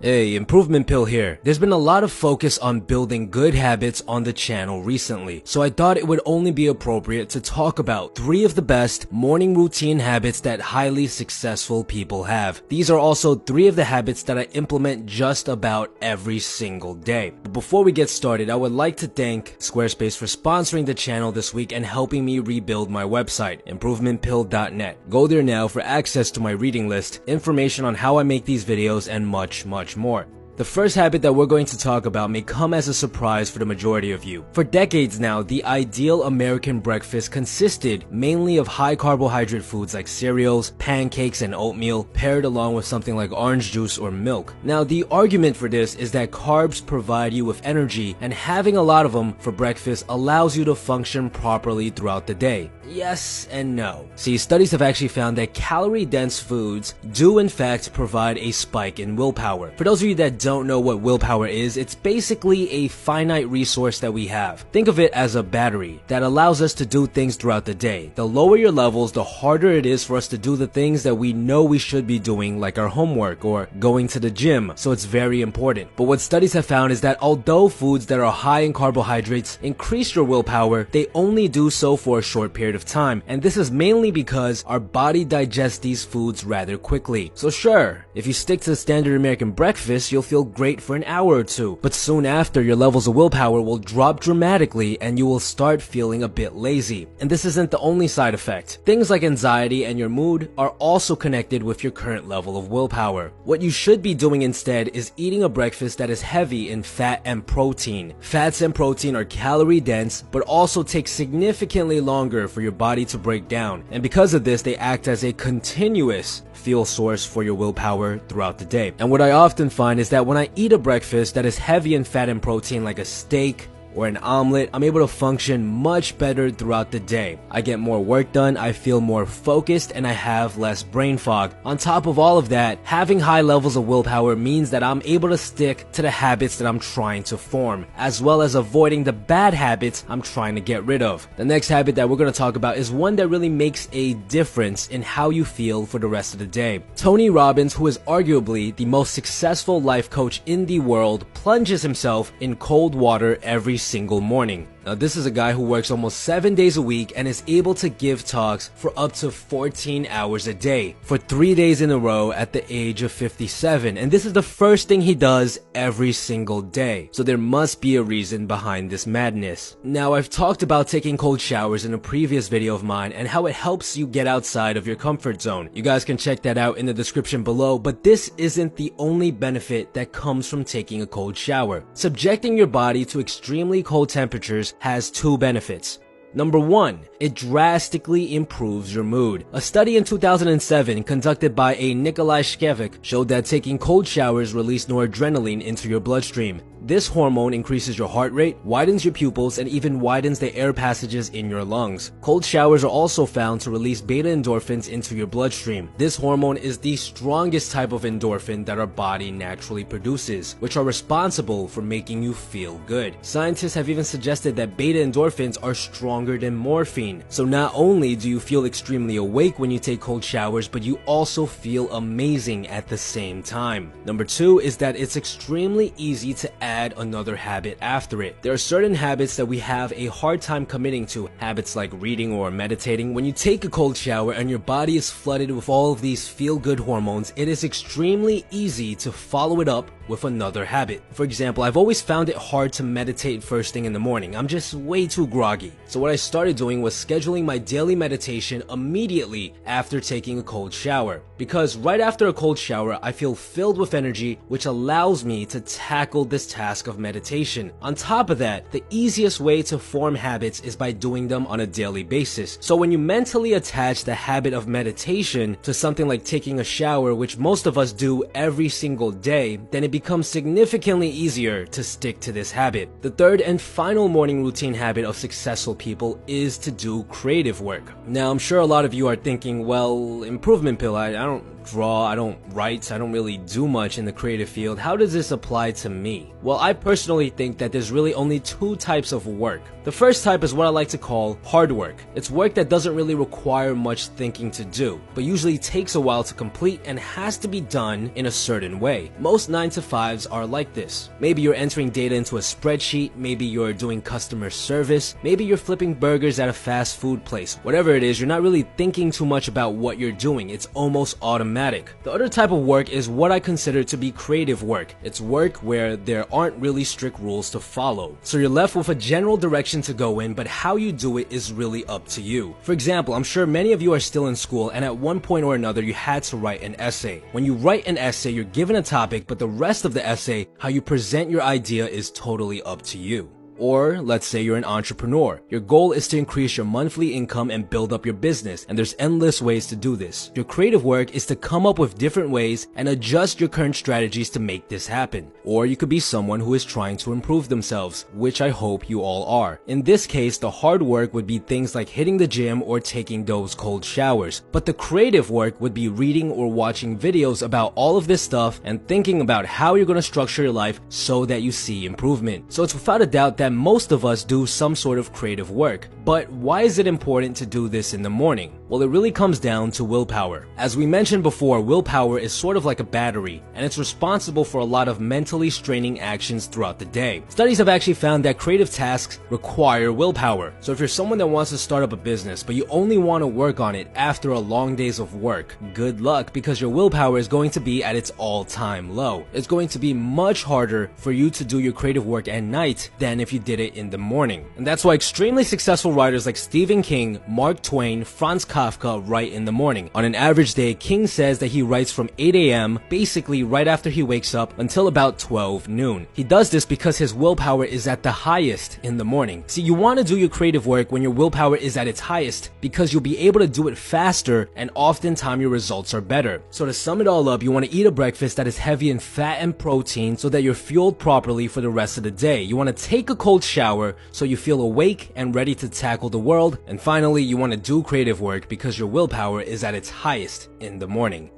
Hey, Improvement Pill here. There's been a lot of focus on building good habits on the channel recently, so I thought it would only be appropriate to talk about 3 of the best morning routine habits that highly successful people have. These are also 3 of the habits that I implement just about every single day. But before we get started, I would like to thank Squarespace for sponsoring the channel this week and helping me rebuild my website, improvementpill.net. Go there now for access to my reading list, information on how I make these videos, and much more. The first habit that we're going to talk about may come as a surprise for the majority of you. For decades now, the ideal American breakfast consisted mainly of high carbohydrate foods like cereals, pancakes, and oatmeal, paired along with something like orange juice or milk. Now, the argument for this is that carbs provide you with energy, and having a lot of them for breakfast allows you to function properly throughout the day. Yes and no. See, studies have actually found that calorie-dense foods do in fact provide a spike in willpower. For those of you that don't know what willpower is, it's basically a finite resource that we have. Think of it as a battery that allows us to do things throughout the day. The lower your levels, the harder it is for us to do the things that we know we should be doing, like our homework or going to the gym, so it's very important. But what studies have found is that although foods that are high in carbohydrates increase your willpower, they only do so for a short period of time, and this is mainly because our body digests these foods rather quickly. So sure, if you stick to the standard American breakfast, you'll feel great for an hour or two, but soon after, your levels of willpower will drop dramatically and you will start feeling a bit lazy. And this isn't the only side effect. Things like anxiety and your mood are also connected with your current level of willpower. What you should be doing instead is eating a breakfast that is heavy in fat and protein. Fats and protein are calorie dense, but also take significantly longer for your body to break down. And because of this, they act as a continuous fuel source for your willpower throughout the day. And what I often find is that when I eat a breakfast that is heavy in fat and protein, like a steak or an omelet, I'm able to function much better throughout the day. I get more work done, I feel more focused, and I have less brain fog. On top of all of that, having high levels of willpower means that I'm able to stick to the habits that I'm trying to form, as well as avoiding the bad habits I'm trying to get rid of. The next habit that we're going to talk about is one that really makes a difference in how you feel for the rest of the day. Tony Robbins, who is arguably the most successful life coach in the world, plunges himself in cold water every single morning. Now, this is a guy who works almost 7 days a week and is able to give talks for up to 14 hours a day for 3 days in a row at the age of 57. And this is the first thing he does every single day. So there must be a reason behind this madness. Now, I've talked about taking cold showers in a previous video of mine and how it helps you get outside of your comfort zone. You guys can check that out in the description below, but this isn't the only benefit that comes from taking a cold shower. Subjecting your body to extremely cold temperatures has 2 benefits. Number 1, it drastically improves your mood. A study in 2007 conducted by a Nikolai Shkevich showed that taking cold showers release noradrenaline into your bloodstream. This hormone increases your heart rate, widens your pupils, and even widens the air passages in your lungs. Cold showers are also found to release beta endorphins into your bloodstream. This hormone is the strongest type of endorphin that our body naturally produces, which are responsible for making you feel good. Scientists have even suggested that beta endorphins are stronger than morphine. So not only do you feel extremely awake when you take cold showers, but you also feel amazing at the same time. Number 2 is that it's extremely easy to add another habit after it. There are certain habits that we have a hard time committing to, habits like reading or meditating. When you take a cold shower and your body is flooded with all of these feel-good hormones, it is extremely easy to follow it up with another habit. For example, I've always found it hard to meditate first thing in the morning. I'm just way too groggy. So what I started doing was scheduling my daily meditation immediately after taking a cold shower. Because right after a cold shower, I feel filled with energy, which allows me to tackle this task of meditation. On top of that, the easiest way to form habits is by doing them on a daily basis. So when you mentally attach the habit of meditation to something like taking a shower, which most of us do every single day, then it becomes significantly easier to stick to this habit. The third and final morning routine habit of successful people is to do creative work. Now, I'm sure a lot of you are thinking, well, Improvement Pill, I don't draw, I don't write, I don't really do much in the creative field. How does this apply to me? Well, I personally think that there's really only two types of work. The first type is what I like to call hard work. It's work that doesn't really require much thinking to do, but usually takes a while to complete and has to be done in a certain way. Most 9-to-5s are like this. Maybe you're entering data into a spreadsheet, maybe you're doing customer service, maybe you're flipping burgers at a fast food place. Whatever it is, you're not really thinking too much about what you're doing. It's almost automatic. The other type of work is what I consider to be creative work. It's work where there aren't really strict rules to follow. So you're left with a general direction to go in, but how you do it is really up to you. For example, I'm sure many of you are still in school and at one point or another you had to write an essay. When you write an essay, you're given a topic, but the rest of the essay, how you present your idea, is totally up to you. Or let's say you're an entrepreneur. Your goal is to increase your monthly income and build up your business, and there's endless ways to do this. Your creative work is to come up with different ways and adjust your current strategies to make this happen. Or you could be someone who is trying to improve themselves, which I hope you all are. In this case, the hard work would be things like hitting the gym or taking those cold showers. But the creative work would be reading or watching videos about all of this stuff and thinking about how you're going to structure your life so that you see improvement. So it's without a doubt that most of us do some sort of creative work. But why is it important to do this in the morning? Well, it really comes down to willpower. As we mentioned before, willpower is sort of like a battery, and it's responsible for a lot of mentally straining actions throughout the day. Studies have actually found that creative tasks require willpower. So if you're someone that wants to start up a business, but you only want to work on it after a long days of work, good luck, because your willpower is going to be at its all-time low. It's going to be much harder for you to do your creative work at night than if you did it in the morning. And that's why extremely successful writers like Stephen King, Mark Twain, Franz Kafka write in the morning. On an average day, King says that he writes from 8 a.m., basically right after he wakes up, until about 12 noon. He does this because his willpower is at the highest in the morning. See, you want to do your creative work when your willpower is at its highest, because you'll be able to do it faster and oftentimes your results are better. So to sum it all up, you want to eat a breakfast that is heavy in fat and protein so that you're fueled properly for the rest of the day. You want to take a cold shower so you feel awake and ready to tackle the world. And finally, you want to do creative work because your willpower is at its highest in the morning.